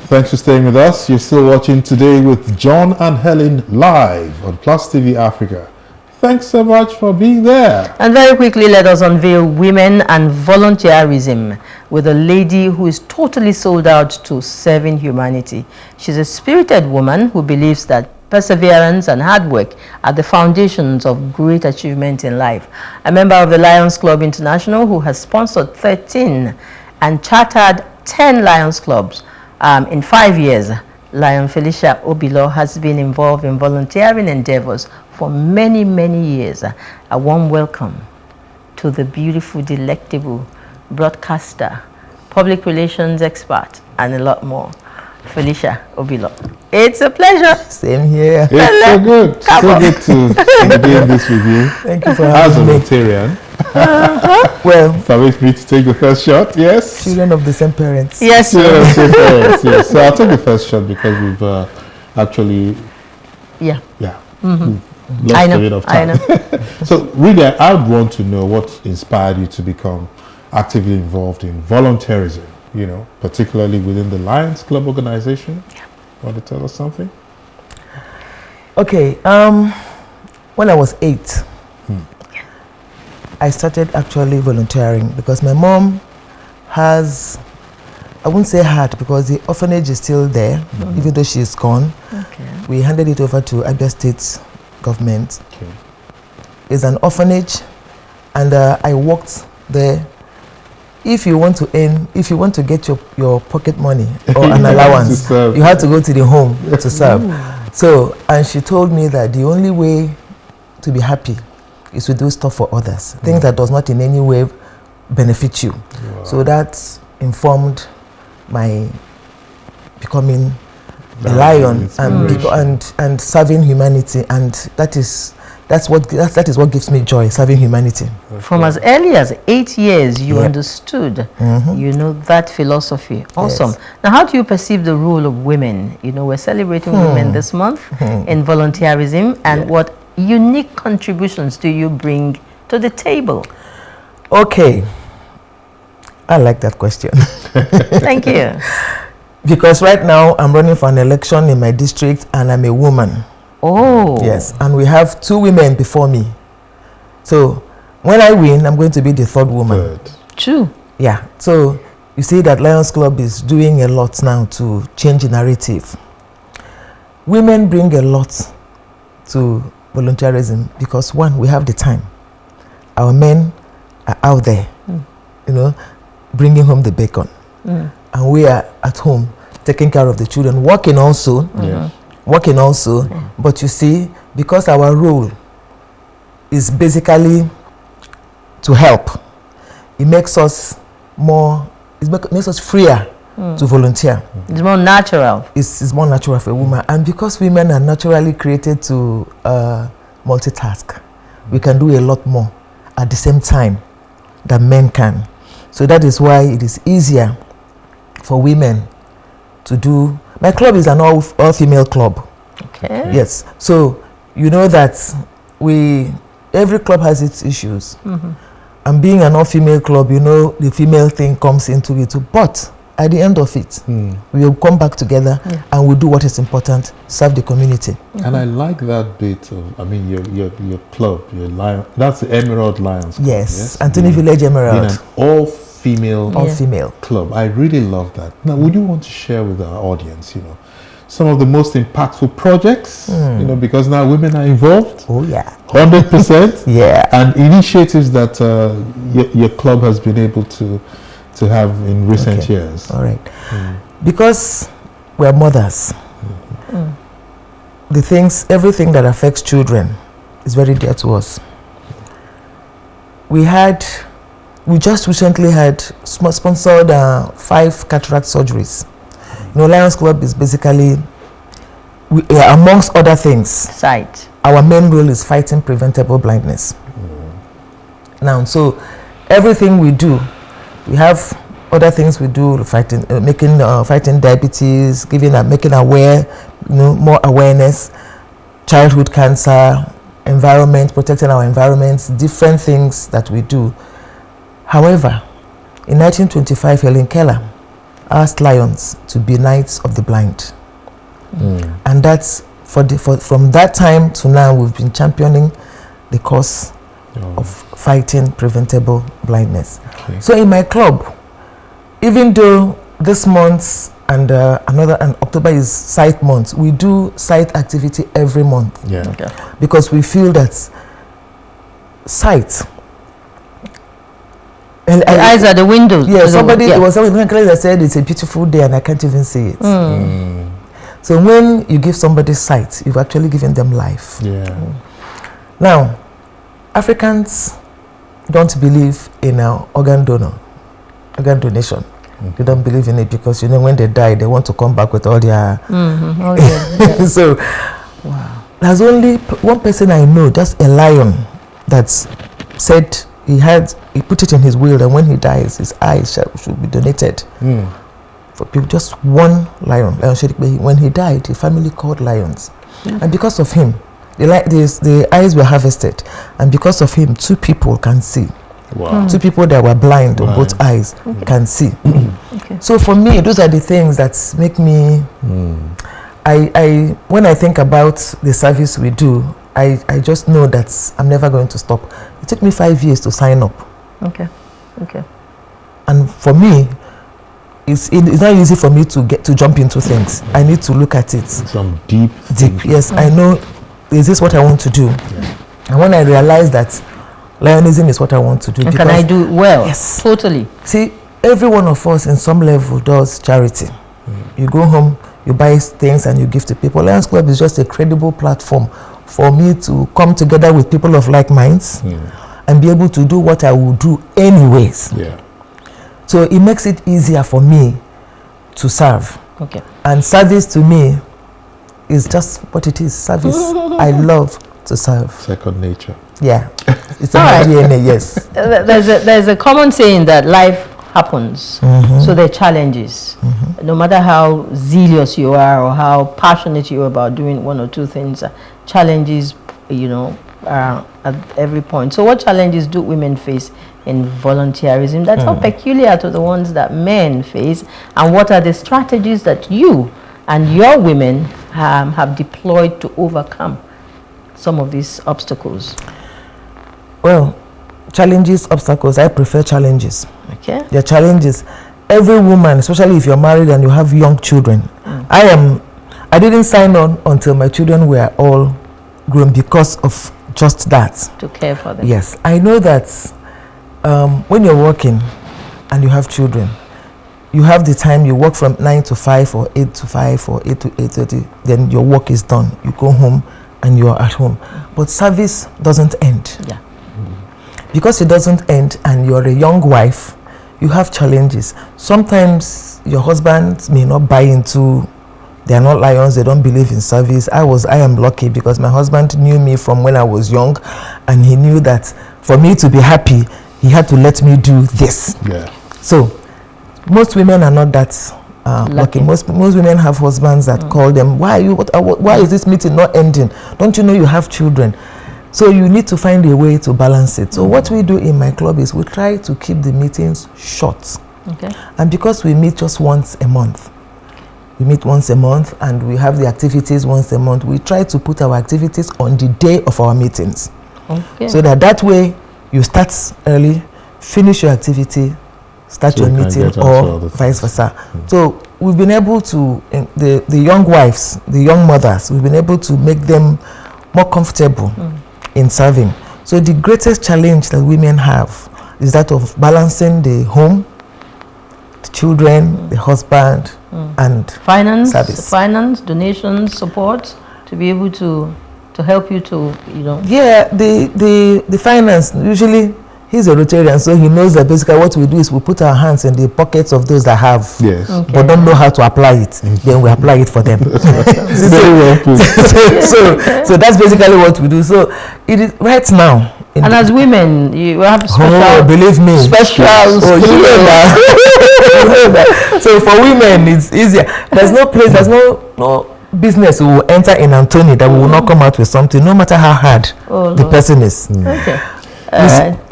Thanks for staying with us. You're still watching Today with John and Helen live on PlusTvAfrica. Thanks so much for being there. And very quickly, let us unveil women and volunteerism with a lady who is totally sold out to serving humanity. She's a spirited woman who believes that perseverance and hard work are the foundations of great achievement in life. A member of the Lions Club International who has sponsored 13 and chartered 10 Lions Clubs in 5 years, Lion Felicia Obilo has been involved in volunteering endeavors for many, many years. A warm welcome to the beautiful, delectable broadcaster, public relations expert, and a lot more, Felicia Obilo. It's a pleasure. Same here. It's so good. So good to be in this with you. Thank you for As a having me. Rotarian. Well, Permit me to take the first shot, yes? children of the same parents. Yes, Yes, yes, yes. So I'll take the first shot because we've actually, yeah. we've lost I know, a bit of I time. know. So really, I would want to know what inspired you to become actively involved in volunteerism, you know, particularly within the Lions Club organization. Want to tell us something? Okay, when I was 8, I started actually volunteering because my mom has, I wouldn't say had, because the orphanage is still there, even though she is gone. Okay. We handed it over to Abia State government. Okay. It's an orphanage, and I worked there. If you want to earn, if you want to get your pocket money or an allowance, you have to go to the home to serve. So, and she told me that the only way to be happy is to do stuff for others, things that does not in any way benefit you. Wow. So that informed my becoming a lion and serving humanity, and that is what gives me joy, serving humanity. From as early as 8 years, you understood, you know, that philosophy. Awesome. Yes. Now, how do you perceive the role of women? You know, we're celebrating women this month in volunteerism, and what unique contributions do you bring to the table? Okay, I like that question. Thank you. Because right now I'm running for an election in my district and I'm a woman. Oh. Yes, and we have 2 women before me. So when I win, I'm going to be the 3rd woman. Good. True. Yeah, so you see that Lions Club is doing a lot now to change the narrative. Women bring a lot to volunteerism because, one, we have the time. Our men are out there, you know, bringing home the bacon. And we are at home taking care of the children, working also. But you see, because our role is basically to help, it makes us more, makes us freer to volunteer. It's more natural. It's more natural for a woman. And because women are naturally created to multitask, we can do a lot more at the same time than men can. So that is why it is easier for women to do. My club is an all-female club. Okay. Yes. So you know that every club has its issues. And being an all-female club, you know, the female thing comes into it too. But at the end of it, we will come back together and we'll do what is important, serve the community. And I like that bit of, I mean, your club, your lion, that's the Emerald Lions Club. Yes, Anthony Village Emerald. Being an all-female club. I really love that. Now, would you want to share with our audience, you know, some of the most impactful projects, you know, because now women are involved? Oh, yeah. 100%? Yeah. And initiatives that your club has been able to have in recent years. All right. Because we're mothers, everything that affects children is very dear to us. We just recently had sponsored 5 cataract surgeries. You know, Lions Club is basically, amongst other things, our main role is fighting preventable blindness. Now, so everything we do, we have other things we do, fighting diabetes, making aware, you know, more awareness, childhood cancer, environment, protecting our environments, different things that we do. However, in 1925, Helen Keller asked lions to be knights of the blind. And that's from that time to now, we've been championing the cause of fighting preventable blindness. Okay. So in my club, even though this month and October is sight month, we do sight activity every month. Yeah. Okay. Because we feel that sight. And The eyes are the windows. Yeah, it was somebody that said it's a beautiful day and I can't even see it. So when you give somebody sight, you've actually given them life. Yeah. Now, Africans don't believe in organ donation. They don't believe in it because, you know, when they die, they want to come back with all their... So, wow. There's only one person I know, just a lion, that's said he put it in his will that when he dies, his eyes should be donated. For people, just one lion. When he died, the family called lions. And because of him, the eyes were harvested. And because of him, 2 people can see. Wow. 2 people that were blind on both eyes can see. So for me, those are the things that make me... when I think about the service we do, I just know that I'm never going to stop. It took me 5 years to sign up. Okay. And for me, it's not easy for me to jump into things. I need to look at it. Some deep. Yes, I know. Is this what I want to do? Yeah. And when I realized that Lionism is what I want to do, and can I do it well? Yes, totally. See, every one of us in some level does charity. You go home, you buy things, and you give to people. Lions Club is just a credible platform for me to come together with people of like minds and be able to do what I will do anyways. Yeah. So it makes it easier for me to serve. Okay. And service to me is just what it is, service. I love to serve. Second nature. Yeah. It's in my DNA, yes. There's a common saying that life happens, so there are challenges. No matter how zealous you are or how passionate you are about doing 1 or 2 things, challenges, you know, are at every point. So what challenges do women face in volunteerism that's not peculiar to the ones that men face, and what are the strategies that you and your women have deployed to overcome some of these obstacles? Well, challenges, obstacles, I prefer challenges. Okay. There are challenges. Every woman, especially if you're married and you have young children, I didn't sign on until my children were all grown because of just that. To care for them. Yes. I know that when you're working and you have children, you have the time, you work from 9 to 5 or 8 to 5 or 8 to 8:30, then your work is done. You go home and you're at home. But service doesn't end. Yeah. Because it doesn't end and you're a young wife, you have challenges. Sometimes your husband may not buy into, they are not lions, they don't believe in service. I am lucky because my husband knew me from when I was young, and he knew that for me to be happy, he had to let me do this. Yeah. So most women are not that lucky. Most women have husbands that call them, why is this meeting not ending? Don't you know you have children? So you need to find a way to balance it. So what we do in my club is we try to keep the meetings short. Okay. And because we meet just once a month, and we have the activities once a month, we try to put our activities on the day of our meetings. Okay. So that way you start early, finish your activity, start your meeting, or vice versa. So we've been able to, the young wives, the young mothers, we've been able to make them more comfortable in serving. So the greatest challenge that women have is that of balancing the home, the children, the husband, and service. Finance, donations, support to be able to help you to, you know. Yeah, the finance, usually he's a Rotarian, so he knows that basically what we do is we put our hands in the pockets of those that have, yes, but don't know how to apply it. Then we apply it for them. So that's basically what we do. So it is right now. And as women, you have special. Oh, believe me, special. Oh, you know that. So for women, it's easier. There's no place. There's no business we will enter in Anthony that we will not come out with something, no matter how hard the person is. Okay.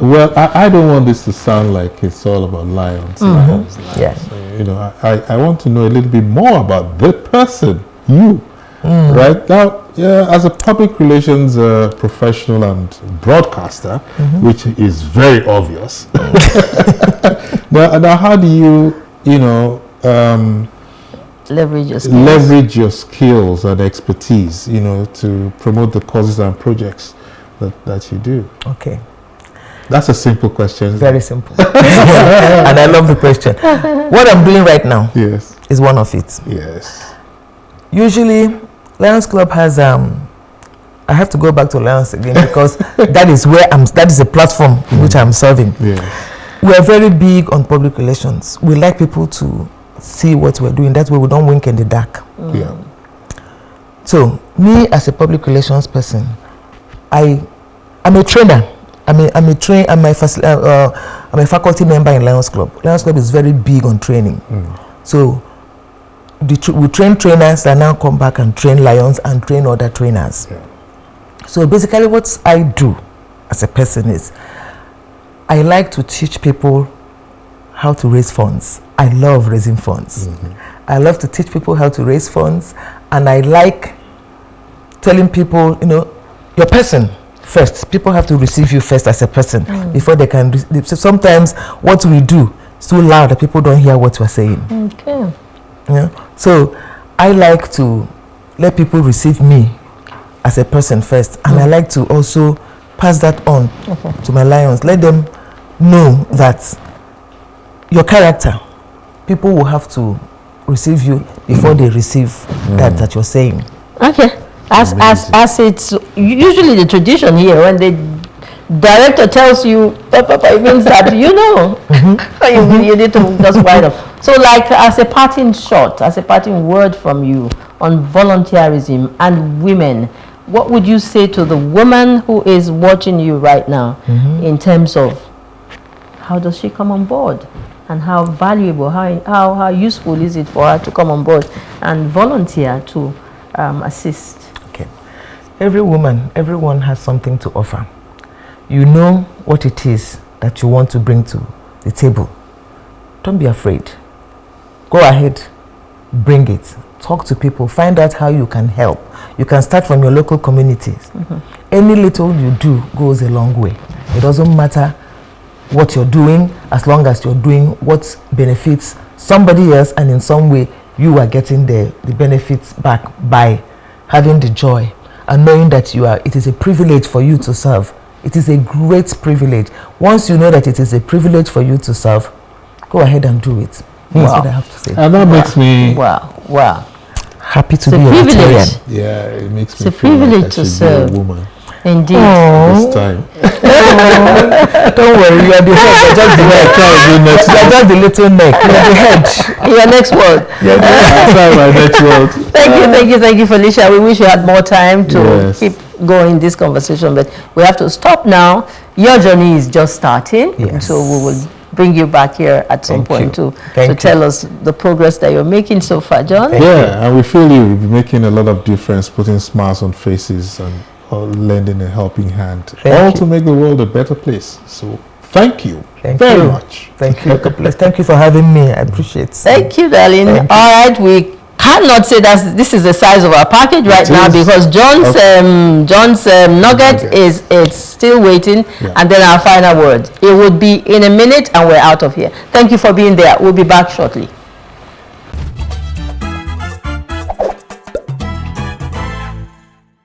Well, I don't want this to sound like it's all about lions. Lions. Yeah. You know, I want to know a little bit more about the person, you. Right now, as a public relations professional and broadcaster, which is very obvious. now, how do you, leverage your skills and expertise, to promote the causes and projects that you do? Okay. That's a simple question. Very simple. And I love the question. What I'm doing right now is one of it. Yes. Usually, Lions Club has, I have to go back to Lions again because that is where that is a platform in which I'm serving. Yes. We are very big on public relations. We like people to see what we're doing. That's why we don't wink in the dark. Yeah. So, me as a public relations person, I'm a trainer. I'm a faculty member in Lions Club. Lions Club is very big on training. So, we train trainers that now come back and train lions and train other trainers. Yeah. So basically what I do as a person is I like to teach people how to raise funds. I love raising funds. I love to teach people how to raise funds, and I like telling people, your person first. People have to receive you first as a person before they can. So sometimes what we do is too loud that people don't hear what we're saying. Okay. Yeah. So I like to let people receive me as a person first, and I like to also pass that on to my lions. Let them know that your character, people will have to receive you before they receive that you're saying. Okay. As it's usually the tradition here, when the director tells you, it means that you need to just wind up. So, like, as a parting shot, as a parting word from you on volunteerism and women, what would you say to the woman who is watching you right now in terms of how does she come on board, and how valuable, how useful is it for her to come on board and volunteer to assist? Okay. Everyone has something to offer. You know what it is that you want to bring to the table. Don't be afraid. Go ahead, bring it. Talk to people, find out how you can help. You can start from your local communities. Any little you do goes a long way. It doesn't matter what you're doing, as long as you're doing what benefits somebody else, and in some way you are getting the benefits back by having the joy and knowing that it is a privilege for you to serve. It is a great privilege. Once you know that it is a privilege for you to serve, go ahead and do it. That's what I have to say. And that makes me happy to be a Rotarian. Yeah, it makes me a feel like privilege I to should serve. be a woman Indeed. this time. Don't worry, you are the head. You're just the little neck. You're the head. Your next word. My next word. Thank you, Felicia. We wish you had more time to keep going this conversation, but we have to stop now. Your journey is just starting, so we will bring you back here at some point to tell us the progress that you're making so far, John. And we feel you'll be making a lot of difference, putting smiles on faces and lending a helping hand, to make the world a better place. So thank you very much. Thank you. Thank you for having me. I appreciate it. Thank you, darling. All right, we cannot say that this is the size of our package right now because John's nugget is still waiting, and then our final word. It would be in a minute and we're out of here. Thank you for being there. We'll be back shortly.